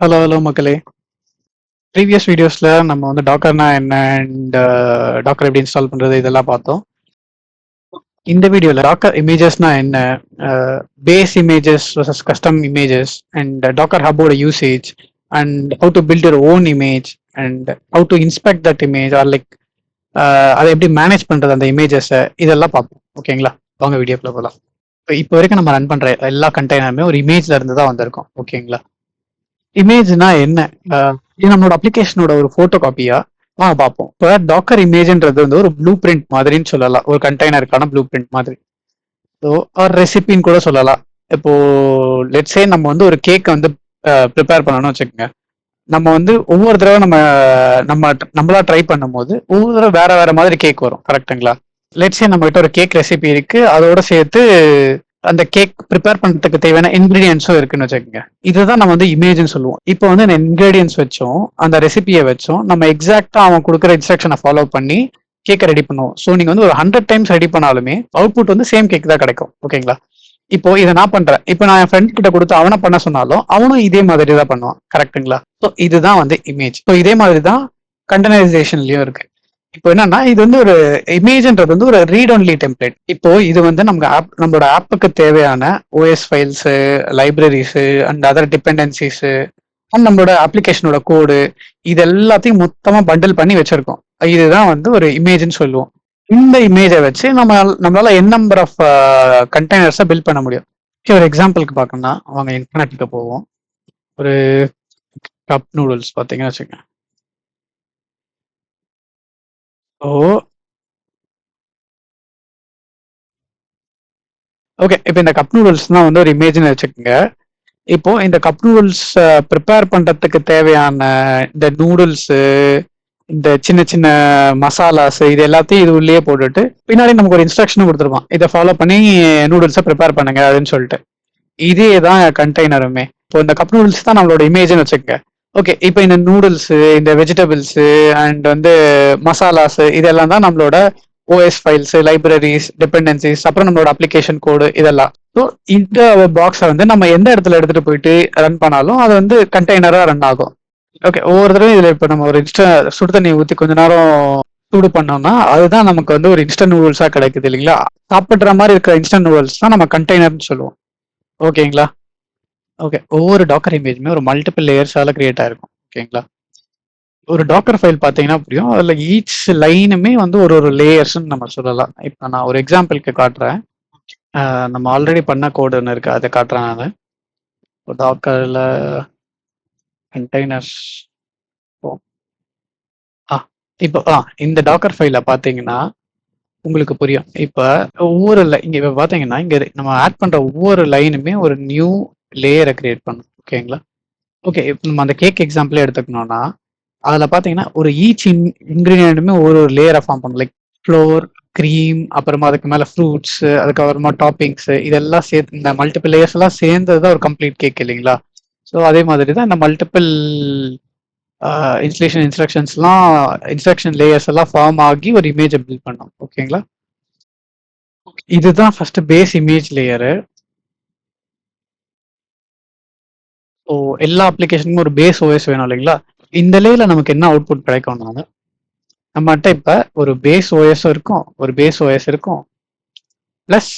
Hello மக்களே. Previous வீடியோஸ்ல நம்ம வந்து டாக்கர்னா என்ன அண்ட் டாக்கர் எப்படி இன்ஸ்டால் பண்றது இதெல்லாம் பார்த்தோம். இந்த வீடியோல டாக்கர் இமேஜஸ்னா என்ன, base images versus custom images and docker ஹப்போட usage and how to build your own image and how to inspect that image or like அதை எப்படி மேனேஜ் பண்றது அந்த இமேஜஸை இதெல்லாம் பார்ப்போம். ஓகேங்களா, வாங்க வீடியோக்குள்ள போகலாம். இப்போ வரைக்கும் நம்ம ரன் பண்ற எல்லா கண்டெய்னருமே ஒரு இமேஜ்ல இருந்து தான் வந்திருக்கும். ஓகேங்களா, இமேஜ்னா என்ன? இது நம்மளோட அப்ளிகேஷனோட ஒரு போட்டோ காப்பியா பார்ப்போம். இப்போ டாக்கர் இமேஜ்ன்றது வந்து ஒரு ப்ளூ பிரிண்ட் மாதிரின்னு சொல்லலாம், ஒரு கண்டெய்னருக்கான ப்ளூ பிரிண்ட் மாதிரி. ஸோ ஒரு ரெசிபின்னு கூட சொல்லலாம். இப்போ லெட்ஸே நம்ம வந்து ஒரு கேக் வந்து ப்ரிப்பேர் பண்ணணும்னு வச்சுக்கோங்க. நம்ம வந்து ஒவ்வொரு தடவை நம்மளா ட்ரை பண்ணும்போது ஒவ்வொரு தடவை வேற வேற மாதிரி கேக் வரும். கரெக்டுங்களா? லெட்ஸே நம்ம கிட்ட ஒரு கேக் ரெசிபி இருக்கு, அதோட சேர்த்து அந்த கேக் ப்ரிப்பேர் பண்றதுக்கு தேவையான இன்கிரீடியன்ஸும் இருக்குன்னு வச்சுக்கோங்க. இதுதான் நம்ம வந்து இமேஜ்னு சொல்லுவோம். இப்போ வந்து அந்த இன்கிரீடியன்ஸ் வச்சோம், அந்த ரெசிபியை வச்சோம், நம்ம எக்ஸாக்டா அவன் கொடுக்குற இன்ஸ்ட்ரக்ஷனை ஃபாலோ பண்ணி கேக்கை ரெடி பண்ணுவோம். ஸோ நீங்க வந்து ஒரு 100 டைம்ஸ் ரெடி பண்ணாலுமே அவுட்புட் வந்து சேம் கேக் தான் கிடைக்கும். ஓகேங்களா? இப்போ இதை நான் பண்றேன், இப்போ நான் என் ஃப்ரெண்ட் கிட்ட கொடுத்து அவனை பண்ண சொன்னாலும் அவனும் இதே மாதிரி தான் பண்ணுவான். கரெக்டுங்களா? ஸோ இதுதான் வந்து இமேஜ். ஸோ இதே மாதிரி தான் கண்டெய்னரைசேஷன்லயும் இருக்கு. இப்போ என்னன்னா, இது வந்து ஒரு இமேஜ்ன்றது வந்து ஒரு ரீட் ஒன்லி டெம்ப்ளேட். இப்போ இது வந்து நம்மளோட ஆப்புக்கு தேவையான OS files, libraries and other dependencies and நம்மளோட அப்ளிகேஷனோட கோடு இது எல்லாத்தையும் மொத்தமா பண்டில் பண்ணி வச்சிருக்கோம். இதுதான் வந்து ஒரு இமேஜ்னு சொல்லுவோம். இந்த இமேஜை வச்சு நம்மளால என் நம்பர் ஆஃப் கண்டெய்னர்ஸை பில்ட் பண்ண முடியும். ஒரு எக்ஸாம்பிளுக்கு பார்க்கணும்னா அவங்க இன்டர்நெட்டுக்கு போவோம். ஒரு கப் நூடுல்ஸ் பார்த்தீங்கன்னு வச்சுக்கோங்க. ஓகே, இப்போ இந்த கப் நூடுல்ஸ் தான் வந்து ஒரு இமேஜ்னு வச்சுக்கோங்க. இப்போ இந்த கப் நூடுல்ஸ் ப்ரிப்பேர் பண்றதுக்கு தேவையான இந்த நூடுல்ஸ், இந்த சின்ன சின்ன மசாலாஸ் இது எல்லாத்தையும் இது உள்ளேயே போட்டுட்டு பின்னாடி நமக்கு ஒரு இன்ஸ்ட்ரக்ஷன் கொடுத்துருப்பான், இதை ஃபாலோ பண்ணி நூடுல்ஸை ப்ரிப்பேர் பண்ணுங்க அப்படின்னு சொல்லிட்டு. இதே தான் கண்டெய்னருமே. இப்போ இந்த கப் நூடுல்ஸ் தான் நம்மளோட இமேஜ்னு வச்சுக்கோங்க. ஓகே, இப்போ இந்த நூடுல்ஸ், இந்த வெஜிடபிள்ஸ் அண்ட் வந்து மசாலாஸ் இதெல்லாம் தான் நம்மளோட ஓஎஸ் ஃபைல்ஸ், லைப்ரரிஸ், டிபெண்டன்சிஸ், அப்புறம் நம்மளோட அப்ளிகேஷன் கோடு இதெல்லாம். ஸோ இந்த பாக்ஸை வந்து நம்ம எந்த இடத்துல எடுத்துட்டு போயிட்டு ரன் பண்ணாலும் அது வந்து கண்டெய்னரா ரன் ஆகும். ஓகே, ஒவ்வொரு தடவையும் இதுல இப்போ நம்ம ஒரு சுடு தண்ணி ஊற்றி கொஞ்ச நேரம் சூடு பண்ணோம்னா அதுதான் நமக்கு வந்து ஒரு இன்ஸ்டன்ட் நூடுல்ஸா கிடைக்குது இல்லைங்களா? சாப்பிட்ற மாதிரி இருக்கிற இன்ஸ்டன்ட் நூடுல்ஸ் தான் நம்ம கண்டெய்னர்னு சொல்லுவோம். ஓகேங்களா? ஓகே, ஒவ்வொரு டாக்கர் இமேஜுமே ஒரு மல்டிபிள் லேயர்ஸால கிரியேட் ஆயிருக்கும். ஓகேங்களா? ஒரு டாக்கர் ஃபைல் பார்த்தீங்கன்னா புரியும், அதில் ஈச் லைனுமே வந்து ஒரு ஒரு லேயர்ஸ்ன்னு நம்ம சொல்லலாம். இப்போ நான் ஒரு எக்ஸாம்பிளுக்கு காட்டுறேன். நம்ம ஆல்ரெடி பண்ண கோடு ஒன்று இருக்கு, அதை காட்டுறேன் நான். டாக்கரில் கண்டெய்னர்ஸ் இப்போ இந்த டாக்கர் ஃபைல பார்த்தீங்கன்னா உங்களுக்கு புரியும். இப்போ ஒவ்வொரு இங்கே இப்போ பார்த்தீங்கன்னா இங்கே நம்ம ஆட் பண்ணுற ஒவ்வொரு லைனுமே ஒரு நியூ லேயரை கிரியேட் பண்ணும். ஓகேங்களா? ஓகே, இப்போ நம்ம அந்த கேக் எக்ஸாம்பிளே எடுத்துக்கணும்னா அதில் பார்த்தீங்கன்னா ஒரு ஈச் இன்க்ரீடியன்ட்டுமே ஒரு ஒரு லேயரை ஃபார்ம் பண்ணும். லைக் ஃப்ளோர், க்ரீம், அப்புறமா அதுக்கு மேலே ஃப்ரூட்ஸ், அதுக்கப்புறமா டாப்பிங்ஸ் இதெல்லாம் சேர்த்து இந்த மல்டிபிள் லேயர்ஸ் எல்லாம் சேர்ந்தது தான் ஒரு கம்ப்ளீட் கேக் இல்லைங்களா? ஸோ அதே மாதிரி தான் இந்த மல்டிபிள் இன்ஸ்ட்ரக்ஷன் லேயர்ஸ் எல்லாம் ஃபார்ம் ஆகி ஒரு இமேஜை பில்ட் பண்ணோம். ஓகேங்களா? இதுதான் first base image layer. So எல்லா அப்ளிகேஷனுக்கும் ஒரு பேஸ் ஓஎஸ் வேணும் இல்லைங்களா? இந்த லேயர்ல நமக்கு என்ன அவுட்புட் கிடைக்கும்னா, நம்மகிட்ட இப்போ ஒரு பேஸ் ஓஎஸ் இருக்கும், ஒரு பேஸ் ஓஎஸ் இருக்கும், பிளஸ்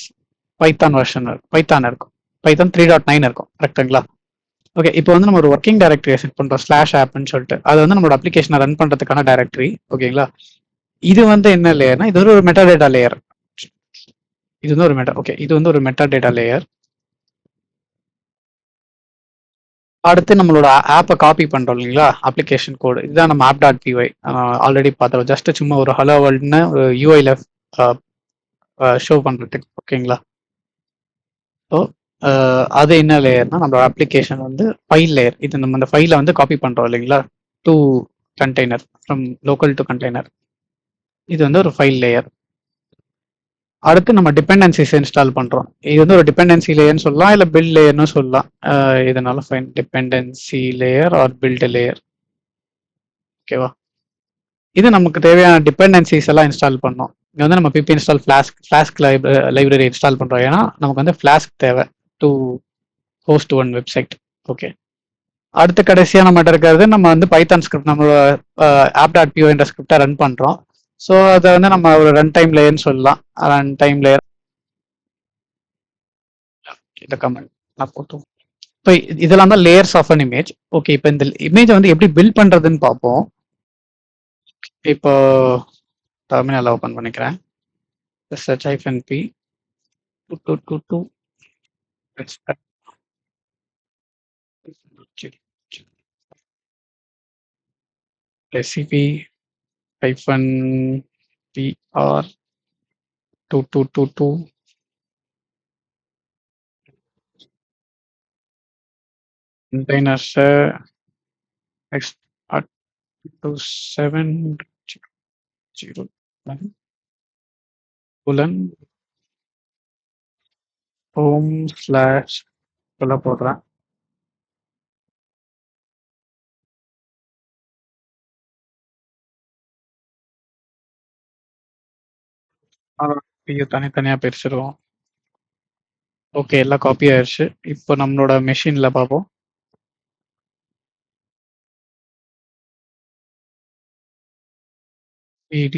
பைத்தான் வெர்ஷன் பைத்தான் இருக்கும், பைத்தான் 3.9 இருக்கும். கரெக்டுங்களா? ஓகே, இப்போ வந்து நம்ம ஒரு ஒர்க்கிங் டைரக்டரி செட் பண்றோம், /ஆப்னு சொல்லிட்டு. அது வந்து நம்மளோட அப்ளிகேஷனை ரன் பண்றதுக்கான டைரக்டரி. ஓகேங்களா? இது வந்து என்ன லேயர்னா, இது ஒரு மெட்டா டேட்டா லேயர். இது வந்து ஒரு இது வந்து ஒரு மெட்டா டேட்டா லேயர். அடுத்து நம்மளோட ஆப்பை காப்பி பண்றோம் இல்லைங்களா, அப்ளிகேஷன் கோடு. இதுதான் நம்ம app.py ஆல்ரெடி பார்த்தோம். ஜஸ்ட் சும்மா ஒரு ஹலோ வேர்ல்டுன்னு ஒரு யூஐல ஷோ பண்றதுக்கு. ஓகேங்களா? ஸோ அது என்ன லேயர்னா, நம்மளோட அப்ளிகேஷன் வந்து ஃபைல் லேயர். இது நம்ம இந்த ஃபைலை வந்து காப்பி பண்றோம் இல்லைங்களா, to container, from local to container. இது வந்து ஒரு ஃபைல் லேயர். அடுத்து நம்ம டிபெண்டன்சிஸ் இன்ஸ்டால் பண்றோம். இது வந்து ஒரு டிபெண்டன்சி லேயர்னு சொல்லலாம், இல்லை பில்ட் லேயர்னு சொல்லலாம். இதனால fine dependency layer or build layer. ஓகேவா? இது நமக்கு தேவையான டிபெண்டன்சிஸ் எல்லாம் இன்ஸ்டால் பண்ணோம். இங்கே வந்து நம்ம pip install flask library install பண்ணுறோம். ஏன்னா நமக்கு வந்து ஃபிளாஸ்க் தேவை to host one website. Okay, அடுத்து கடைசியா நம்மகிட்ட இருக்கிறது நம்ம வந்து பைத்தான் ஸ்கிரிப்ட் நம்மளோட app.py என்ற ஸ்கிரிப்டை ரன் பண்றோம். ஸோ அதை வந்து நம்ம ஒரு ரன் டைம் லேயர்னு சொல்லலாம். ரன் டைம் லேயர் இந்த கமெண்ட் நான் போட்டோம். இப்போ இதெல்லாம் தான் layers of an image. Okay, இப்போ இந்த இமேஜை வந்து எப்படி பில்ட் பண்றதுன்னு பார்ப்போம். இப்போ டெர்மினல் ஓப்பன் பண்ணிக்கிறேன். search-p 2222 recipe -pr 2222 containers x2701 home/ சொல்ல போடுறேன். தனித்தனியா பிரிச்சிருவோம். ஓகே, எல்லாம் காப்பி ஆயிடுச்சு. இப்போ நம்மளோட மெஷின்ல பார்ப்போம். ed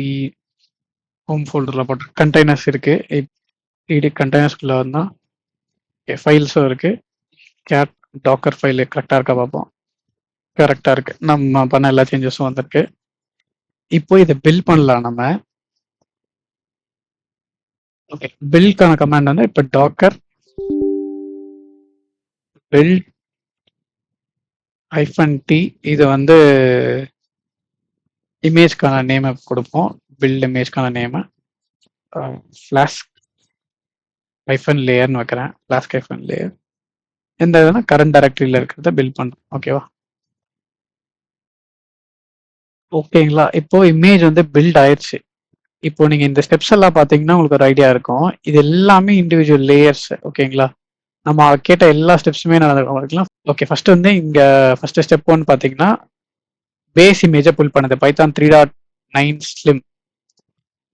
ஹோம் ஃபோல்டர்ல போட்டு கண்டெய்னர்ஸ் இருக்கு. ed கண்டெய்னர்ஸ்குள்ள வந்தா ஃபைல்ஸும் இருக்கு. கேட் டாக்கர் ஃபைல் கரெக்டா இருக்கா பார்ப்போம். கரெக்டா இருக்கு. நம்ம பண்ண எல்லா சேஞ்சஸும் வந்திருக்கு. இப்போ இதை பில் பண்ணலாம் நம்ம. ஓகே, பில்க்கான கமாண்ட் வந்து இப்போ டாக்கர் பில்ட் -t இது வந்து இமேஜ்க்கான நேமை கொடுப்போம். பில்ட் இமேஜ்க்கான நேமை ஃபிளாஸ்க் -லேயர்னு வைக்கிறேன். ஃபிளாஸ்க் -லேயர் எந்த இதுனா கரண்ட் டைரக்டரியில் இருக்கிறத பில்ட் பண்ணுறோம். ஓகேவா? ஓகேங்களா? இப்போ இமேஜ் வந்து பில்ட் ஆயிடுச்சு. இப்போ நீங்க இந்த ஸ்டெப்ஸ் எல்லாம் பார்த்தீங்கன்னா உங்களுக்கு ஒரு ஐடியா இருக்கும். இது எல்லாமே இண்டிவிஜுவல் லேயர்ஸ். ஓகேங்களா? நம்ம கேட்ட எல்லா ஸ்டெப்ஸுமே நடக்கலாம். ஓகே, ஃபர்ஸ்ட் வந்து இங்க ஃபர்ஸ்ட் ஸ்டெப் 1 பார்த்தீங்கன்னா பேஸ் இமேஜை புல் பண்ணுது. Python 3.9 slim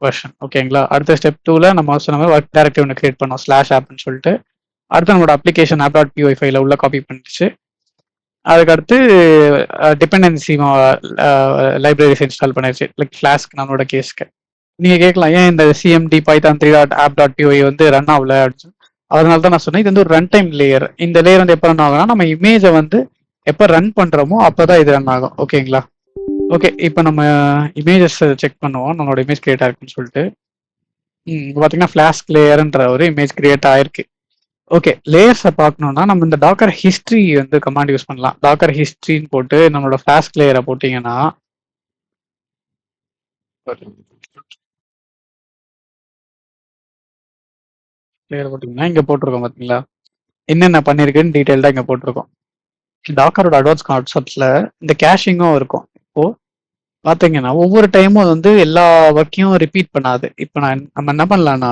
version. ஓகேங்களா? அடுத்த ஸ்டெப் 2ல நம்ம சொன்ன ஒர்க் டைரக்டரி ஒன்று கிரியேட் பண்ணோம் /appன்னு சொல்லிட்டு. அடுத்து நம்மளோட அப்ளிகேஷன் app.py ஃபைல உள்ள காப்பி பண்ணிடுச்சு. அதுக்கடுத்து டிபெண்டன்சி லைப்ரரிஸ் இன்ஸ்டால் பண்ணிடுச்சு. லைக் ஃபிளாஸ்க் நம்மளோட கேஸ்க்கு. நீங்க கேட்கலாம், ஏன் இந்த cmd python 3.app.py வந்து ரன் ஆகல அப்படின்னு. அதனால தான் நான் சொன்னேன், இது வந்து ஒரு ரன் டைம் லேயர். இந்த லேயர் வந்து எப்போ ரன் ஆகும்னா நம்ம இமேஜை வந்து எப்போ ரன் பண்றோமோ அப்பதான் இது ரன் ஆகும். ஓகேங்களா? ஓகே, இப்போ நம்ம இமேஜஸ் செக் பண்ணுவோம். நம்மளோட இமேஜ் கிரியேட் ஆயிருக்குன்னு சொல்லிட்டு. பார்த்தீங்கன்னா ஃபிளாஸ்க் லேயர்ன்ற ஒரு இமேஜ் கிரியேட் ஆயிருக்கு. ஓகே, லேயர்ஸை பார்க்கணும்னா நம்ம இந்த டாக்கர் ஹிஸ்ட்ரி வந்து கமாண்ட் யூஸ் பண்ணலாம். டாக்கர் ஹிஸ்ட்ரின்னு போட்டு நம்மளோட ஃபிளாஸ்க் லேயரை போட்டிங்கன்னா லேயர் போட்டிங்கன்னா இங்கே போட்டிருக்கோம் பார்த்தீங்களா, என்னென்ன பண்ணியிருக்குன்னு டீட்டெயில்டாக இங்கே போட்டிருக்கோம். டாக்கரோட அட்வான்ஸ் கான்செப்ட்ல இந்த கேஷிங்கும் இருக்கும். இப்போ பார்த்தீங்கன்னா ஒவ்வொரு டைமும் வந்து எல்லா ஒர்க்கையும் ரிப்பீட் பண்ணாது. இப்போ நம்ம என்ன பண்ணலாம்னா,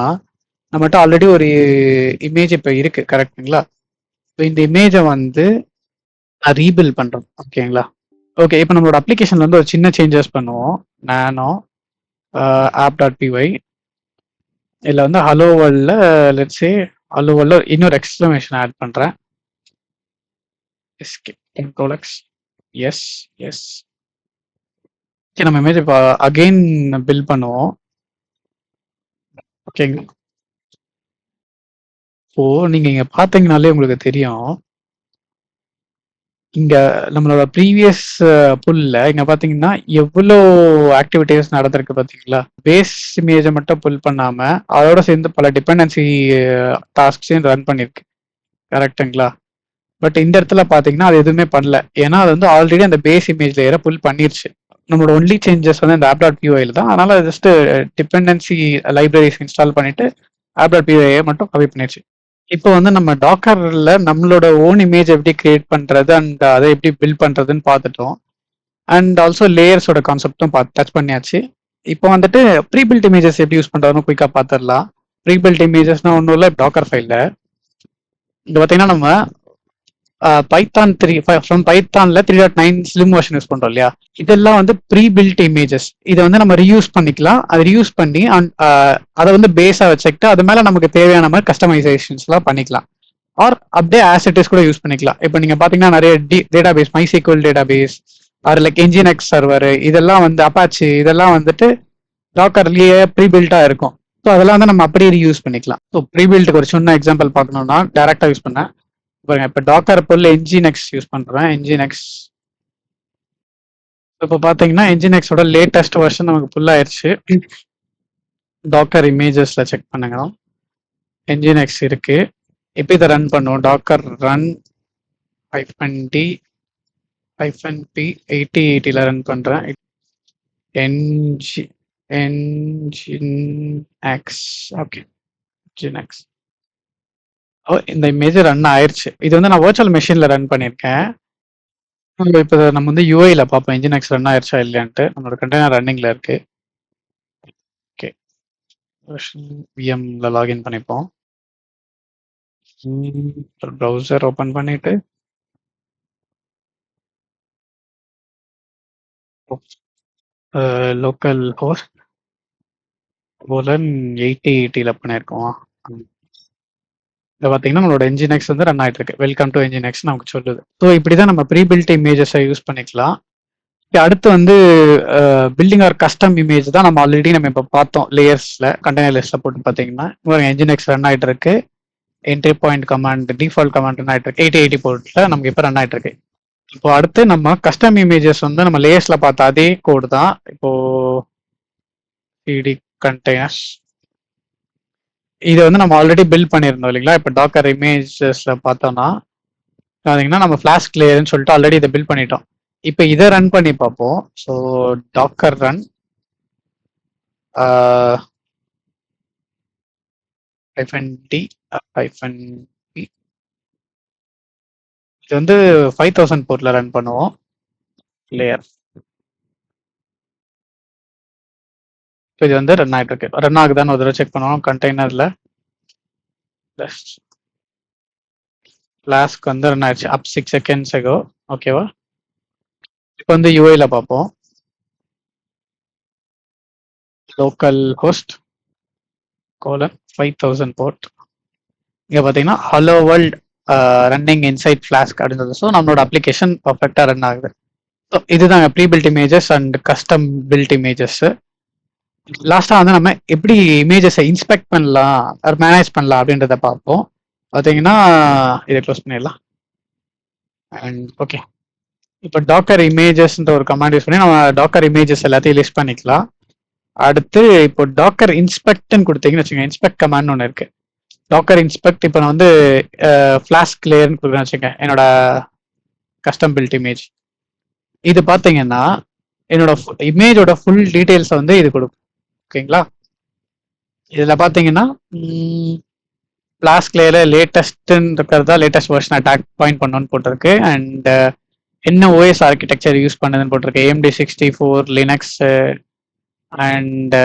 நம்மகிட்ட ஆல்ரெடி ஒரு இமேஜ் இப்போ இருக்கு, கரெக்டுங்களா? இப்போ இந்த இமேஜை வந்து ரீபில்ட் பண்றோம். ஓகேங்களா? ஓகே, இப்போ நம்மளோட அப்ளிகேஷன்ல வந்து ஒரு சின்ன சேஞ்சஸ் பண்ணுவோம். நானோ app.py இதில் வந்து ஹலோ வேர்ல்ட்ல லெட்ஸ் சே ஹலோ வேர்ல்ட்ல இன்னொரு எக்ஸ்க்ளமேஷன் ஆட் பண்றேன். Yes yes. நம்ம இமேஜ் இப்போ அகெயின் பில்ட் பண்ணுவோம். ஓகேங்க, இப்போ நீங்க இங்க பாத்தீங்கனாலே உங்களுக்கு தெரியும், இங்க நம்மளோட ப்ரீவியஸ் புல்ல இங்க பாத்தீங்கன்னா எவ்வளோ ஆக்டிவிட்டிஸ் நடந்திருக்கு பாத்தீங்களா? பேஸ் இமேஜை மட்டும் புல் பண்ணாம அதோட சேர்ந்து பல டிபெண்டன்சி டாஸ்க்ஸையும் ரன் பண்ணிருக்கு. கரெக்டுங்களா? பட் இந்த இடத்துல பாத்தீங்கன்னா அது எதுவுமே பண்ணல. ஏன்னா அது வந்து ஆல்ரெடி அந்த பேஸ் இமேஜ் லேயரை புல் பண்ணிருச்சு. நம்மளோட ஒன்லி சேஞ்சஸ் வந்து இந்த app.py தான். அதனால ஜஸ்ட் டிபெண்டன்சி லைப்ரரிஸ் இன்ஸ்டால் பண்ணிட்டு app.py மட்டும் காப்பி பண்ணிருச்சு. இப்போ வந்து நம்ம டாக்கர்ல நம்மளோட ஓன் இமேஜ் எப்படி கிரியேட் பண்றது அண்ட் அதை எப்படி பில்ட் பண்றதுன்னு பார்த்துட்டோம். அண்ட் ஆல்சோ லேயர்ஸோட கான்செப்டும் டச் பண்ணியாச்சு. இப்போ வந்துட்டு ப்ரீ பில்ட் இமேஜஸ் எப்படி யூஸ் பண்றதுன்னு குயிக்கா பார்த்துடலாம். ப்ரீ பில்ட் இமேஜஸ்னா ஒன்றும் இல்லை, டாக்கர் ஃபைல்ல இது பார்த்தீங்கன்னா நம்ம பைத்தான் 3 ஃப்ரம் பைத்தான்ல 3.9 ஸ்லிம் வெர்ஷன் யூஸ் பண்றோம் இல்லையா? இதெல்லாம் வந்து ப்ரீ பில்ட் இமேஜஸ். இதை வந்து நம்ம ரீயூஸ் பண்ணிக்கலாம். அதை ரீயூஸ் பண்ணி அதை வந்து பேஸா வச்சுக்கிட்டு அது மேல நமக்கு தேவையான மாதிரி கஸ்டமைசேஷன்ஸ்லாம் பண்ணிக்கலாம். ஆர் அப்படியே ஆசிட்டிஸ் கூட யூஸ் பண்ணிக்கலாம். இப்போ நீங்க பாத்தீங்கன்னா நிறைய database MySQL database or like Nginx server இதெல்லாம் வந்து அப்பாச்சி இதெல்லாம் வந்துட்டு டாக்கர்லயே ப்ரீபில்ட்டா இருக்கும். ஸோ அதெல்லாம் வந்து நம்ம அப்படியே யூஸ் பண்ணிக்கலாம். ஸோ ப்ரீபில்ட்டுக்கு ஒரு சின்ன எக்ஸாம்பிள் பார்க்கணும்னா டேரக்டா யூஸ் பண்ணேன். பாருங்க இப்போ டாக்கர் பொருள் Nginx யூஸ் பண்றேன். Nginx இப்போ பாத்தீங்கன்னா Nginxோட லேட்டஸ்ட் வெர்ஷன் நமக்கு ஃபுல் ஆயிருச்சு. டாக்கர் இமேஜஸ்ல செக் பண்ணுங்க. Nginx இருக்கு. இப்போ இதை ரன் பண்ணுவோம். டாக்கர் ரன் -d -p 8080ல ரன் பண்றேன். Nginx ஓகே Nginx இந்த இமேஜ் ரன் ஆயிருச்சு. இது வந்து நான் வர்ச்சுவல் மெஷின்ல ரன் பண்ணியிருக்கேன். இப்போ நம்ம வந்து யூஐல பார்ப்போம் Nginx ரன் ஆயிருச்சா இல்லையான்ட்டு. நம்மளோட கண்டெய்னர் ரன்னிங்ல இருக்கு. ஓகே விஎம்ல லாகின் பண்ணிப்போம். ப்ரௌசர் ஓபன் பண்ணிட்டு லோக்கல் ஹோஸ்ட் போல 8080ல பண்ணியிருக்கோம். இதை பார்த்தீங்கன்னா நம்மளோட Nginx வந்து ரன் ஆகிட்டு இருக்கு. வெல்கம் டு Nginx நமக்கு சொல்லுது. ஸோ இப்படிதான் நம்ம ப்ரீ பில்ட் இமேஜஸை யூஸ் பண்ணிக்கலாம். அடுத்து வந்து பில்டிங் ஆர் கஸ்டம் இமேஜ் தான் நம்ம ஆல்ரெடி நம்ம இப்போ பார்த்தோம் லேயர்ஸ்ல கண்டெய்னர் லிஸ்ட்ல போட்டு பார்த்தீங்கன்னா Nginx ரன் ஆகிட்டு இருக்கு. Entry point command default command run ஆகிட்டு இருக்கு. 8080 போர்ட்ல நமக்கு இப்போ ரன் ஆகிட்டு இருக்கு. இப்போ அடுத்து நம்ம கஸ்டம் இமேஜஸ் வந்து நம்ம லேயர்ஸ்ல பார்த்த அதே கோடு தான். இப்போ சிடி கண்டெய்னர்ஸ் இதை வந்து நம்ம ஆல்ரெடி பில்ட் பண்ணியிருந்தோம் இல்லைங்களா. இப்போ டாக்கர் இமேஜஸ்ல பார்த்தோம்னா பார்த்தீங்கன்னா நம்ம ஃபிளாஸ்க் லேயர்னு சொல்லிட்டு ஆல்ரெடி இதை பில்ட் பண்ணிட்டோம். இப்போ இதை ரன் பண்ணி பார்ப்போம். So docker run -d -p இது வந்து 5000 போர்ட்ல ரன் பண்ணுவோம் லேயர். இது வந்து ரன் ஆகிட்டு இருக்கு. ரன் ஆகுதான்னு ஒரு தடவை செக் பண்ணுவோம். கண்டெய்னர்ல ஃபிளாஸ்க் வந்து ரன் ஆயிடுச்சு அப் 6 செகண்ட்ஸ் ago. ஓகேவா. இப்போ வந்து யூஐல பார்ப்போம். Local host colon 5000 port. இங்க பாத்தீங்கன்னா hello world running inside flask அப்படின்றது. ஸோ நம்மளோட அப்ளிகேஷன் பர்ஃபெக்டா ரன் ஆகுது. ஸோ இதுதாங்க pre build images and custom build images. லாஸ்டா வந்து நம்ம எப்படி இமேஜஸை இன்ஸ்பெக்ட் பண்ணலாம் ஆர் மேனேஜ் பண்ணலாம் அப்படின்றத பார்ப்போம். பார்த்தீங்கன்னா இதை க்ளோஸ் பண்ணிடலாம். அண்ட் ஓகே இப்போ டாக்கர் இமேஜஸ்ன்ற ஒரு கமாண்ட் யூஸ் பண்ணி நம்ம டாக்கர் இமேஜஸ் எல்லாத்தையும் லிஸ்ட் பண்ணிக்கலாம். அடுத்து இப்போ டாக்கர் இன்ஸ்பெக்ட்னு கொடுத்தீங்கன்னு வச்சுக்கோங்க. இன்ஸ்பெக்ட் கமாண்ட் ஒன்று இருக்கு. டாக்கர் இன்ஸ்பெக்ட் இப்போ நான் வந்து ஃபிளாஸ்க் லேயர்னு கொடுக்குறேன்னு வச்சுக்கோங்க. என்னோட கஸ்டம் பில்ட் இமேஜ் இது பார்த்தீங்கன்னா என்னோட இமேஜோட ஃபுல் டீடைல்ஸை வந்து இது கொடுக்கும். ஓகேங்களா. இதில் பார்த்தீங்கன்னா ஃபிளாஸ்க் லேயர்ல லேட்டஸ்ட்னு இருக்கிறதா லேட்டஸ்ட் வெர்ஷன் அட்டாக் பாயிண்ட் பண்ணணும்னு போட்டிருக்கு. அண்ட் என்ன ஓஎஸ் ஆர்கிடெக்சர் யூஸ் பண்ணுதுன்னு போட்டிருக்கு. AMD 64 லினக்ஸ் அண்ட்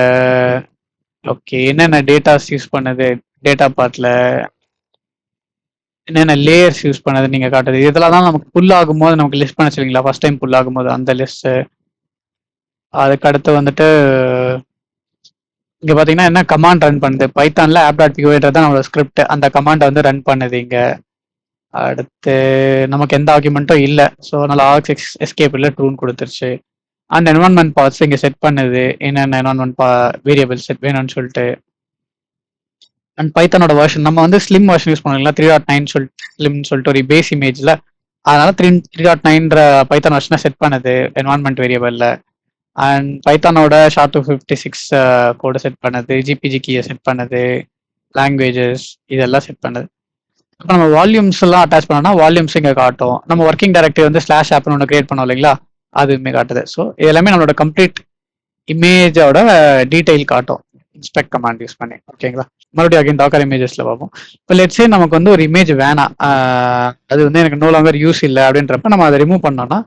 ஓகே என்னென்ன டேட்டாஸ் யூஸ் பண்ணுது டேட்டா பார்ட்ல என்னென்ன லேயர்ஸ் யூஸ் பண்ணது நீங்க காட்டுது. இதெல்லாம் தான் நமக்கு புல் ஆகும்போது நமக்கு லிஸ்ட் பண்ண சொல்லுவீங்களா ஃபர்ஸ்ட் டைம் புல் ஆகும்போது அந்த லிஸ்ட். அதுக்கு அடுத்து வந்துட்டு இங்க பாத்தீங்கன்னா என்ன கமாண்ட் ரன் பண்ணுது. பைத்தான்ல app.py தான் நம்மளோட ஸ்கிரிப்ட். அந்த கமாண்டை வந்து ரன் பண்ணுது இங்க. அடுத்து நமக்கு எந்த ஆர்குமெண்ட்டும் இல்லை. ஸோ அதனால ஆர்க்ஸ் எஸ்கேப் இல்லை ட்ரூன்னு கொடுத்துருச்சு. அந்த என்வரான்மெண்ட் பார்ட்ஸ் இங்கே செட் பண்ணுது. என்னென்ன என்வரான்மெண்ட் வேரியபிள் செட் வேணும்னு சொல்லிட்டு. அண்ட் பைத்தானோட வெர்ஷன் நம்ம வந்து ஸ்லிம் வெர்ஷன் யூஸ் பண்ணலாம். 3.9 ஸ்லிம்னு சொல்லிட்டு ஒரு பேஸ் இமேஜ்ல. அதனால 3.9ன்ற பைத்தான் வெர்ஷனை செட் பண்ணுது என்வரான்மெண்ட் வேரியபிள்ல. அண்ட் பைத்தானோட SHA-256 கோடை செட் பண்ணுது. ஜிபிஜி கீயை செட் பண்ணுது. லாங்குவேஜஸ் இதெல்லாம் செட் பண்ணுது. இப்போ நம்ம வால்யூம்ஸ் எல்லாம் அட்டாச் பண்ணோம்னா வால்யூம்ஸ் இங்கே காட்டும். நம்ம ஒர்க்கிங் டைரக்டரி வந்து /app ஒன்று கிரியேட் பண்ணோம் இல்லைங்களா, அதுவுமே காட்டுது. ஸோ இது எல்லாமே நம்மளோட கம்ப்ளீட் இமேஜோட டீடைல் காட்டும் இன்ஸ்பெக்ட் கமாண்ட் யூஸ் பண்ணி. ஓகேங்களா. மறுபடியும் அகைன் டாக்கர் இமேஜஸ்ல பார்ப்போம். இப்போ லெட்ஸே நமக்கு வந்து ஒரு இமேஜ் வேணாம், அது வந்து எனக்கு நோ லாங்கர் யூஸ் இல்லை அப்படின்றப்ப நம்ம அதை ரிமூவ் பண்ணோம்னா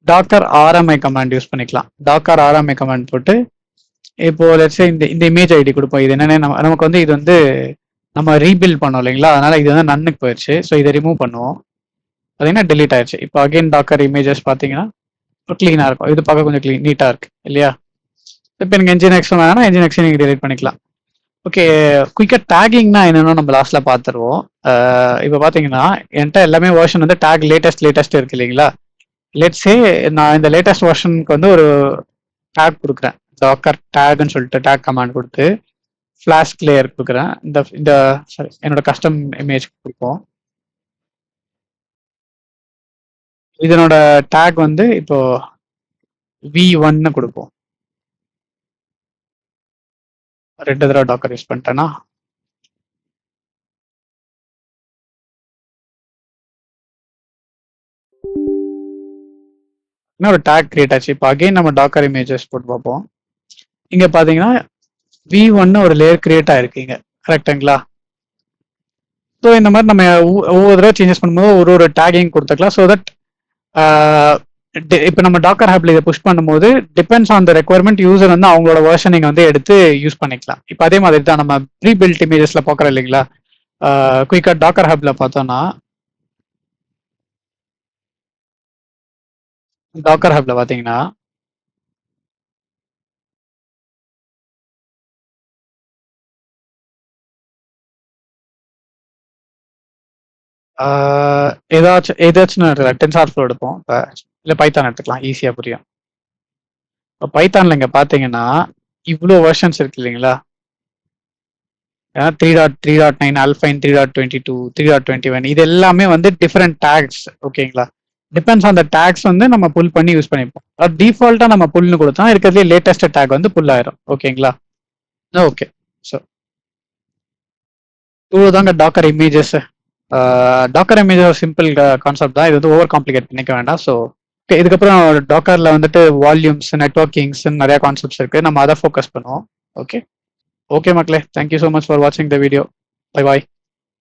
டாக்கர் RMI கமாண்ட் யூஸ் பண்ணிக்கலாம். டாக்கர் RMI கமாண்ட் போட்டு இப்போ லெட்ஸே இந்த இமேஜ் ஐடி கொடுப்போம். இது என்னென்ன நமக்கு வந்து இது வந்து நம்ம ரீபில்ட் பண்ணோம் இல்லைங்களா, அதனால இது வந்து நன்னுக்கு போயிடுச்சு. ஸோ இதை ரிமூவ் பண்ணுவோம். பார்த்தீங்கன்னா டெலீட் ஆயிடுச்சு. இப்போ அகைன் டாக்கர் இமேஜஸ் பார்த்தீங்கன்னா க்ளீனாக இருக்கும். இது பார்க்க கொஞ்சம் நீட்டாக இருக்கு இல்லையா. இப்போ எனக்கு Nginx வேணா Nginx நீங்கள் டெலீட் பண்ணிக்கலாம். ஓகே, குயிக்கா டேகிங்னா என்னன்னு நம்ம லாஸ்ட்ல பார்த்துருவோம். இப்போ பார்த்தீங்கன்னா என்கிட்ட எல்லாமே வெர்ஷன் வந்து டேக் லேட்டஸ்ட் இருக்கு இல்லைங்களா? லெட்ஸ் சே நான் இந்த லேட்டஸ்ட் வெர்ஷனுக்கு வந்து ஒரு டேக் கொடுக்குறேன். டாக்கர் டேக்னு சொல்லிட்டு டேக் கமாண்ட் கொடுத்து ஃபிளாஸ்க் லேயர் கொடுக்குறேன். இந்த இந்த sorry, என்னோட கஸ்டம் இமேஜ் கொடுப்போம். இதனோட டேக் வந்து இப்போ V1 கொடுப்போம். 2 தடவை டாக்கர் யூஸ் பண்ணிட்டேன்னா இன்னொரு டேக் கிரியேட் ஆச்சு. இப்போ அகைன் நம்ம டாக்கர் இமேஜஸ் போட்டு பார்ப்போம். இங்க பாத்தீங்கன்னா V1 ஒரு லேயர் கிரியேட் ஆயிருக்கீங்க, கரெக்டுங்களா? ஸோ இந்த மாதிரி நம்ம ஒவ்வொரு தடவை சேஞ்சஸ் பண்ணும்போது ஒரு ஒரு டேகிங் கொடுத்துக்கலாம். ஸோ தட் இப்போ நம்ம டாக்கர் ஹேப்ல இதை புஷ் பண்ணும்போது depends on the requirement user வந்து அவங்களோட வெர்ஷனிங் வந்து எடுத்து யூஸ் பண்ணிக்கலாம். இப்போ அதே மாதிரி தான் நம்ம ப்ரீ பில்ட் இமேஜஸ்ல பார்க்குறோம் இல்லைங்களா? குயிக்கா டாக்கர் ஹேப்ல பார்த்தோம்னா டாக்கர் ஹேப்ல பார்த்தீங்கன்னா ஏதாச்சும் டென்சார் ஃப்ளோ எடுப்போம். இப்போ இல்லை பைத்தான் எடுத்துக்கலாம், ஈஸியா புரியும். இப்போ பைத்தான்ல இங்க பாத்தீங்கன்னா இவ்வளோ வெர்ஷன்ஸ் இருக்கு இல்லைங்களா? 3.3.9, அல்ஃபைன் 3.22, 3.21 இது எல்லாமே வந்து டிஃப்ரெண்ட் டேக்ஸ். ஓகேங்களா? டிபெண்ட்ஸ் ஆன் த டேக்ஸ் வந்து நம்ம புல் பண்ணி யூஸ் பண்ணிப்போம். டிஃபால்ட்டா நம்ம புல்னு கொடுத்தோம், இருக்கிறதுலே லேட்டஸ்ட் டேக் வந்து புல் ஆயிரும். ஓகேங்களா? ஓகே, ஸோ இவ்வளோதாங்க docker images. Docker images simple concept தான், இது வந்து ஓவர் காம்ப்ளிகேட் பண்ணிக்க வேண்டாம். ஸோ இதுக்கப்புறம் டாக்கர்ல வந்துட்டு வால்யூம்ஸ், நெட்வொர்க்கிங்ஸ் நிறைய கான்செப்ட்ஸ் இருக்கு, நம்ம அதை ஃபோக்கஸ் பண்ணுவோம். ஓகே ஓகே மக்களே, தேங்க்யூ ஸோ மச் ஃபார் வாட்சிங் த வீடியோ. Bye bye.